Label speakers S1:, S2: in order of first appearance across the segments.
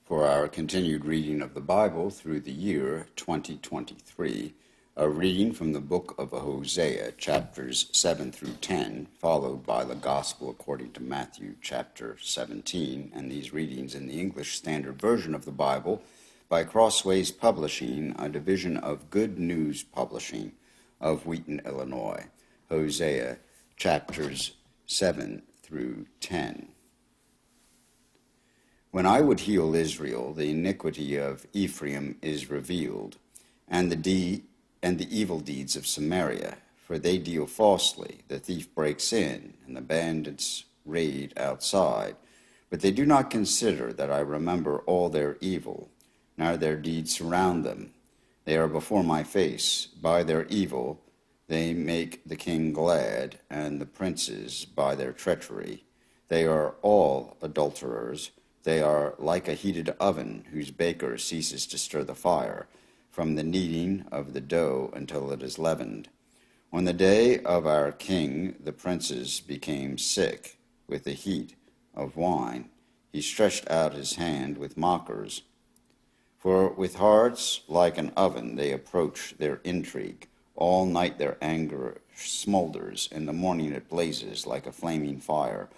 S1: For our continued reading of the Bible through the year 2023, a reading from the book of Hosea, chapters 7 through 10, followed by the Gospel according to Matthew, chapter 17, and these readings in the English Standard Version of the Bible by Crossways Publishing, a division of Good News Publishing of Wheaton, Illinois. Hosea, chapters 7 through 10. When I would heal Israel, the iniquity of Ephraim is revealed, and the evil deeds of Samaria, for they deal falsely. The thief breaks in, and the bandits raid outside. But they do not consider that I remember all their evil, nor their deeds surround them. They are before my face. By their evil they make the king glad, and the princes by their treachery. They are all adulterers. They are like a heated oven whose baker ceases to stir the fire, from the kneading of the dough until it is leavened. On the day of our king, the princes became sick with the heat of wine. He stretched out his hand with mockers. For with hearts like an oven they approach their intrigue. All night their anger smolders. In the morning it blazes like a flaming fire.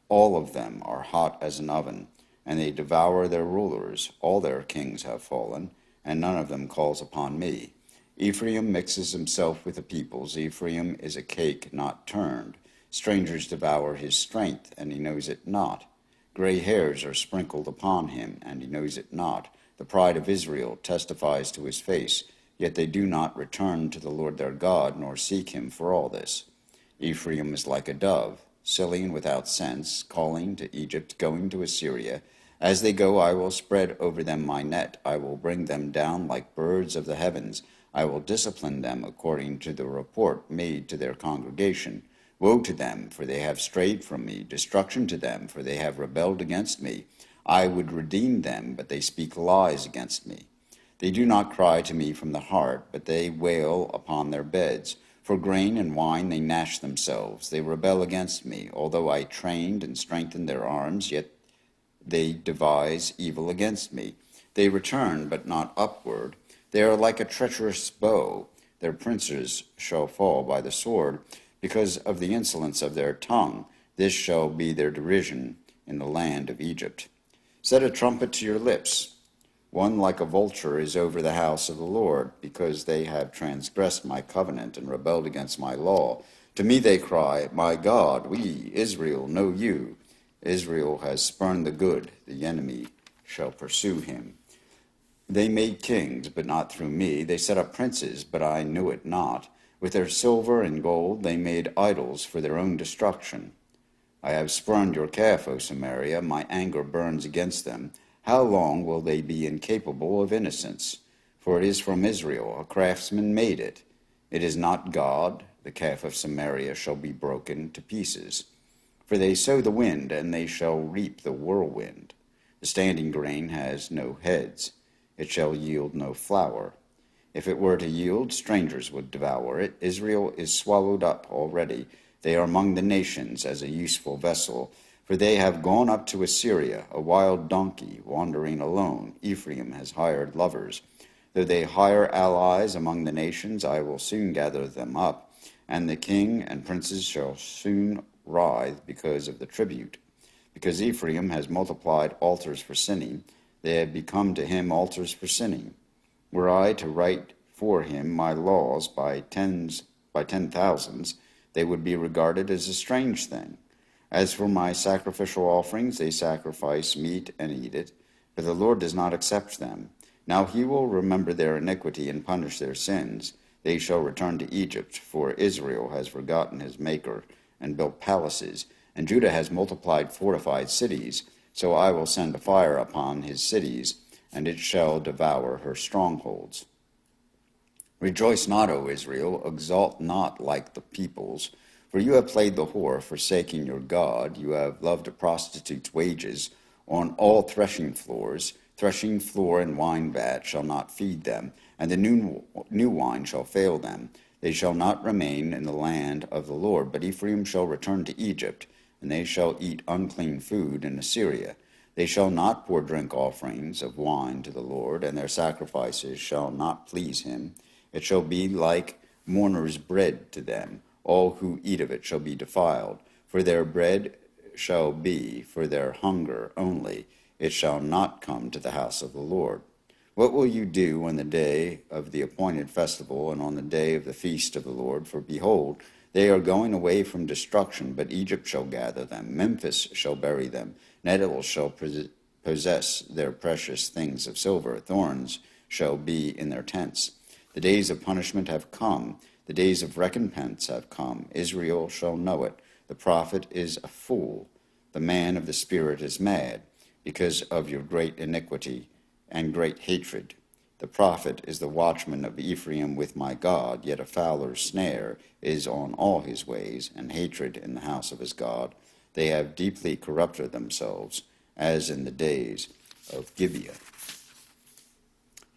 S1: All of them are hot as an oven, and they devour their rulers. All their kings have fallen, and none of them calls upon me. Ephraim mixes himself with the peoples. Ephraim is a cake not turned. Strangers devour his strength, and he knows it not. Gray hairs are sprinkled upon him, and he knows it not. The pride of Israel testifies to his face, yet they do not return to the Lord their God, nor seek him for all this. Ephraim is like a dove, silly and without sense, calling to Egypt, going to Assyria. As they go, I will spread over them my net. I will bring them down like birds of the heavens. I will discipline them according to the report made to their congregation. Woe to them, for they have strayed from me. Destruction to them, for they have rebelled against me. I would redeem them, but they speak lies against me. They do not cry to me from the heart, but they wail upon their beds. For grain and wine they gnash themselves. They rebel against me. Although I trained and strengthened their arms, yet they devise evil against me. They return, but not upward. They are like a treacherous bow. Their princes shall fall by the sword, because of the insolence of their tongue. This shall be their derision in the land of Egypt. Set a trumpet to your lips. One like a vulture is over the house of the Lord, because they have transgressed my covenant and rebelled against my law. To me they cry, My God, we, Israel, know you. Israel has spurned the good, the enemy shall pursue him. They made kings, but not through me. They set up princes, but I knew it not. With their silver and gold they made idols for their own destruction. I have spurned your calf, O Samaria. My anger burns against them. How long will they be incapable of innocence? For it is from Israel, a craftsman made it. It is not God. The calf of Samaria shall be broken to pieces. For they sow the wind, and they shall reap the whirlwind. The standing grain has no heads. It shall yield no flour. If it were to yield, strangers would devour it. Israel is swallowed up already. They are among the nations as a useful vessel. For they have gone up to Assyria, a wild donkey, wandering alone. Ephraim has hired lovers. Though they hire allies among the nations, I will soon gather them up, and the king and princes shall soon writhe because of the tribute. Because Ephraim has multiplied altars for sinning, they have become to him altars for sinning. Were I to write for him my laws by 10,000s, they would be regarded as a strange thing. As for my sacrificial offerings, they sacrifice meat and eat it, but the Lord does not accept them. Now he will remember their iniquity and punish their sins. They shall return to Egypt, for Israel has forgotten his maker and built palaces, and Judah has multiplied fortified cities. So I will send a fire upon his cities, and it shall devour her strongholds. Rejoice not, O Israel, exult not like the peoples, for you have played the whore, forsaking your God. You have loved a prostitute's wages on all threshing floors. Threshing floor and wine vat shall not feed them, and the new wine shall fail them. They shall not remain in the land of the Lord, but Ephraim shall return to Egypt, and they shall eat unclean food in Assyria. They shall not pour drink offerings of wine to the Lord, and their sacrifices shall not please him. It shall be like mourners' bread to them. All who eat of it shall be defiled. For their bread shall be for their hunger only. It shall not come to the house of the Lord. What will you do on the day of the appointed festival and on the day of the feast of the Lord? For behold, they are going away from destruction, but Egypt shall gather them. Memphis shall bury them. Nettles shall possess their precious things of silver. Thorns shall be in their tents. The days of punishment have come. The days of recompense have come. Israel shall know it. The prophet is a fool. The man of the Spirit is mad, because of your great iniquity and great hatred. The prophet is the watchman of Ephraim with my God, yet a fowler's snare is on all his ways, and hatred in the house of his God. They have deeply corrupted themselves, as in the days of Gibeah.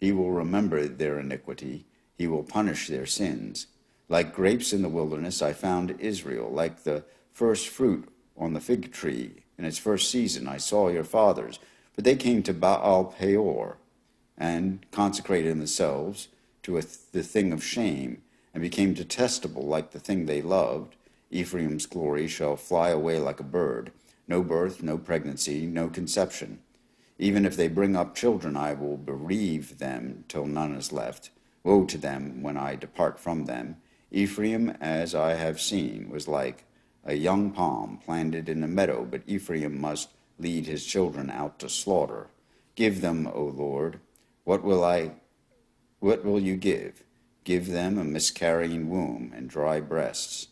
S1: He will remember their iniquity. He will punish their sins. Like grapes in the wilderness, I found Israel. Like the first fruit on the fig tree in its first season, I saw your fathers. But they came to Baal Peor and consecrated themselves to the thing of shame, and became detestable like the thing they loved. Ephraim's glory shall fly away like a bird. No birth, no pregnancy, no conception. Even if they bring up children, I will bereave them till none is left. Woe to them when I depart from them. Ephraim, as I have seen, was like a young palm planted in a meadow, but Ephraim must lead his children out to slaughter. Give them, O Lord. What will you give? Give them a miscarrying womb and dry breasts.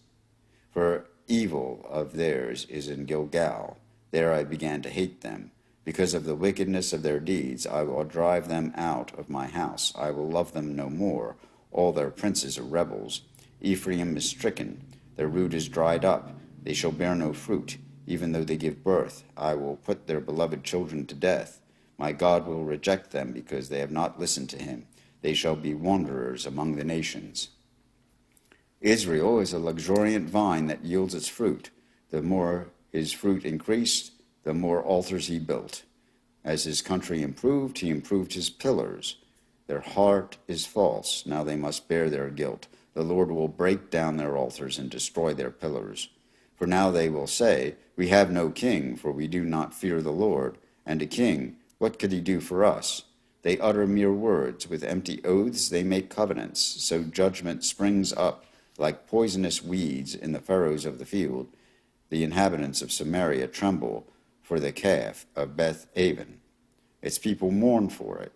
S1: For evil of theirs is in Gilgal. There I began to hate them. Because of the wickedness of their deeds, I will drive them out of my house. I will love them no more. All their princes are rebels. Ephraim is stricken. Their root is dried up. They shall bear no fruit. Even though they give birth, I will put their beloved children to death. My God will reject them because they have not listened to him. They shall be wanderers among the nations. Israel is a luxuriant vine that yields its fruit. The more his fruit increased, the more altars he built. As his country improved, he improved his pillars. Their heart is false. Now they must bear their guilt. The Lord will break down their altars and destroy their pillars. For now they will say, we have no king, for we do not fear the Lord. And a king, what could he do for us? They utter mere words. With empty oaths they make covenants. So judgment springs up like poisonous weeds in the furrows of the field. The inhabitants of Samaria tremble for the calf of Beth-aven. Its people mourn for it,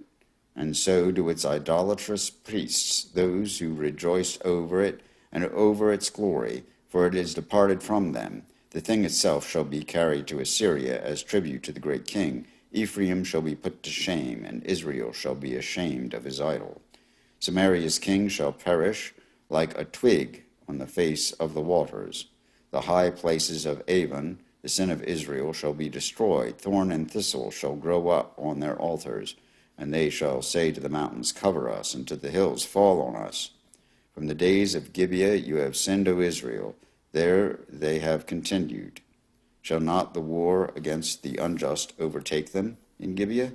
S1: and so do its idolatrous priests, those who rejoiced over it and over its glory, for it is departed from them. The thing itself shall be carried to Assyria as tribute to the great king. Ephraim shall be put to shame, and Israel shall be ashamed of his idol. Samaria's king shall perish like a twig on the face of the waters. The high places of Avon, the sin of Israel, shall be destroyed. Thorn and thistle shall grow up on their altars, and they shall say to the mountains, cover us, and to the hills, fall on us. From the days of Gibeah you have sinned, O Israel. There they have continued. Shall not the war against the unjust overtake them in Gibeah?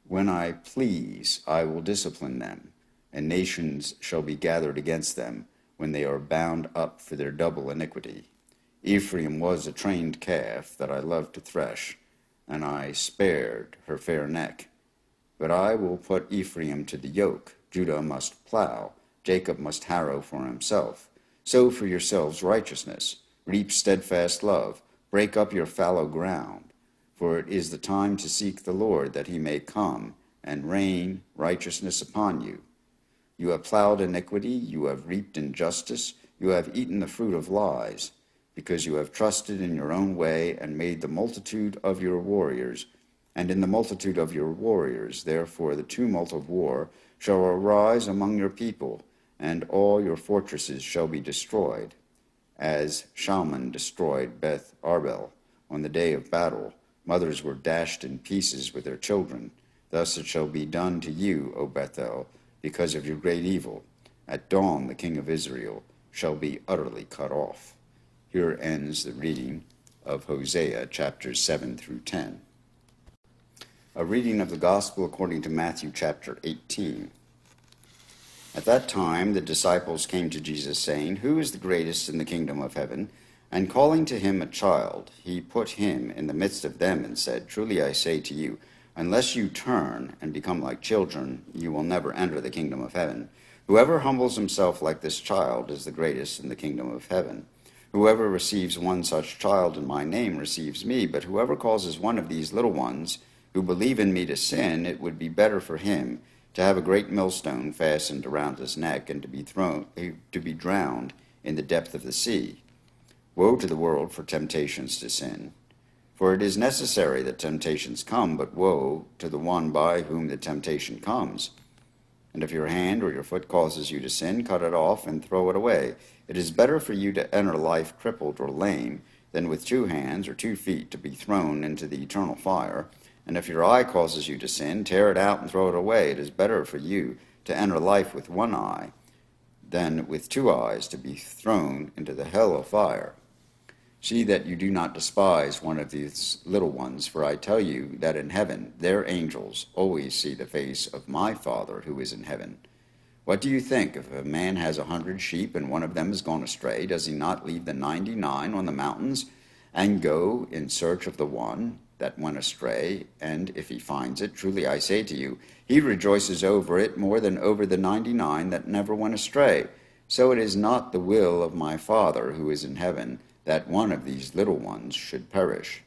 S1: When I please, I will discipline them, and nations shall be gathered against them when they are bound up for their double iniquity. Ephraim was a trained calf that I loved to thresh, and I spared her fair neck. But I will put Ephraim to the yoke. Judah must plow. Jacob must harrow for himself. Sow for yourselves righteousness. Reap steadfast love. Break up your fallow ground. For it is the time to seek the Lord, that he may come and rain righteousness upon you. You have plowed iniquity. You have reaped injustice. You have eaten the fruit of lies, because you have trusted in your own way and made the multitude of your warriors. And in the multitude of your warriors, therefore, the tumult of war shall arise among your people, and all your fortresses shall be destroyed, as Shalman destroyed Beth Arbel on the day of battle. Mothers were dashed in pieces with their children. Thus it shall be done to you, O Bethel, because of your great evil. At dawn the king of Israel shall be utterly cut off. Here ends the reading of Hosea, chapters 7 through 10. A reading of the Gospel according to Matthew, chapter 18. At that time the disciples came to Jesus, saying, "Who is the greatest in the kingdom of heaven?" And calling to him a child, he put him in the midst of them and said, "Truly I say to you, unless you turn and become like children, you will never enter the kingdom of heaven. Whoever humbles himself like this child is the greatest in the kingdom of heaven. Whoever receives one such child in my name receives me, but whoever causes one of these little ones who believe in me to sin, it would be better for him to have a great millstone fastened around his neck and to be drowned in the depth of the sea. Woe to the world for temptations to sin. For it is necessary that temptations come, but woe to the one by whom the temptation comes. And if your hand or your foot causes you to sin, cut it off and throw it away. It is better for you to enter life crippled or lame than with 2 hands or 2 feet to be thrown into the eternal fire. And if your eye causes you to sin, tear it out and throw it away. It is better for you to enter life with 1 eye than with 2 eyes to be thrown into the hell of fire. See that you do not despise one of these little ones, for I tell you that in heaven their angels always see the face of my Father who is in heaven. What do you think? If a man has 100 sheep and one of them has gone astray, does he not leave the 99 on the mountains and go in search of the one that went astray? And if he finds it, truly I say to you, he rejoices over it more than over the 99 that never went astray. So it is not the will of my Father who is in heaven that one of these little ones should perish.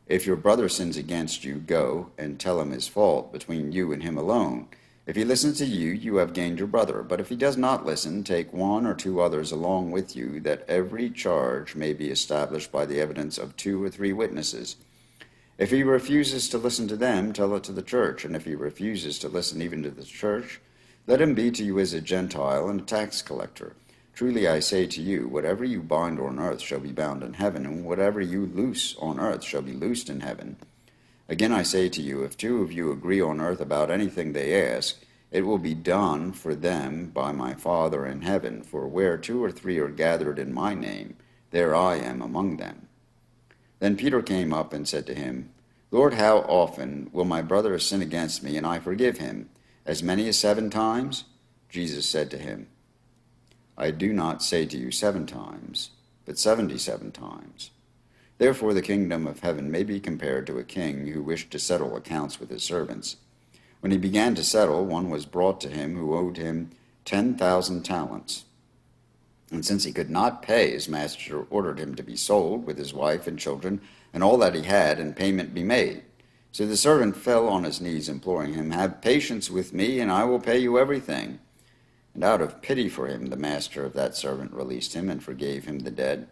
S1: If your brother sins against you, go and tell him his fault between you and him alone. If he listens to you, you have gained your brother. But if he does not listen, take 1 or 2 others along with you, that every charge may be established by the evidence of 2 or 3 witnesses. If he refuses to listen to them, tell it to the church. And if he refuses to listen even to the church, let him be to you as a Gentile and a tax collector. Truly I say to you, whatever you bind on earth shall be bound in heaven, and whatever you loose on earth shall be loosed in heaven. Again I say to you, if 2 of you agree on earth about anything they ask, it will be done for them by my Father in heaven. For where 2 or 3 are gathered in my name, there I am among them." Then Peter came up and said to him, "Lord, how often will my brother sin against me, and I forgive him? As many as 7 times?" Jesus said to him, "I do not say to you 7 times, but 77 times. Therefore the kingdom of heaven may be compared to a king who wished to settle accounts with his servants. When he began to settle, one was brought to him who owed him 10,000 talents. And since he could not pay, his master ordered him to be sold with his wife and children and all that he had, and payment be made. So the servant fell on his knees, imploring him, 'Have patience with me, and I will pay you everything.' And out of pity for him, the master of that servant released him and forgave him the debt.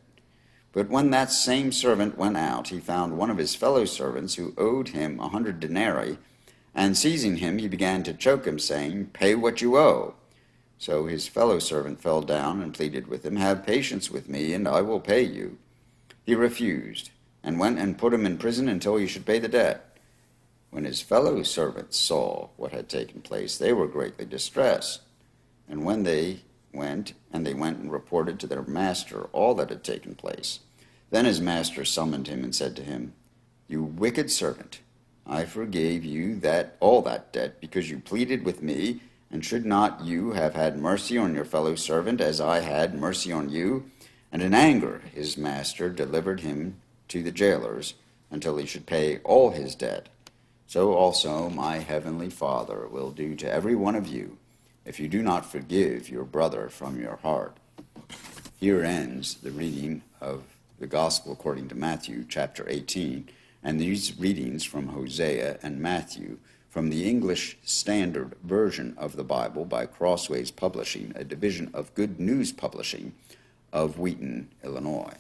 S1: But when that same servant went out, he found one of his fellow servants who owed him 100 denarii, and seizing him, he began to choke him, saying, 'Pay what you owe.' So his fellow servant fell down and pleaded with him, 'Have patience with me, and I will pay you.' He refused, and went and put him in prison until he should pay the debt. When his fellow servants saw what had taken place, they were greatly distressed. And when they went and reported to their master all that had taken place. Then his master summoned him and said to him, 'You wicked servant, I forgave you all that debt because you pleaded with me, and should not you have had mercy on your fellow servant as I had mercy on you?' And in anger his master delivered him to the jailers until he should pay all his debt. So also my heavenly Father will do to every one of you, if you do not forgive your brother from your heart." Here ends the reading of the Gospel according to Matthew, chapter 18, and these readings from Hosea and Matthew from the English Standard Version of the Bible by Crossways Publishing, a division of Good News Publishing of Wheaton, Illinois.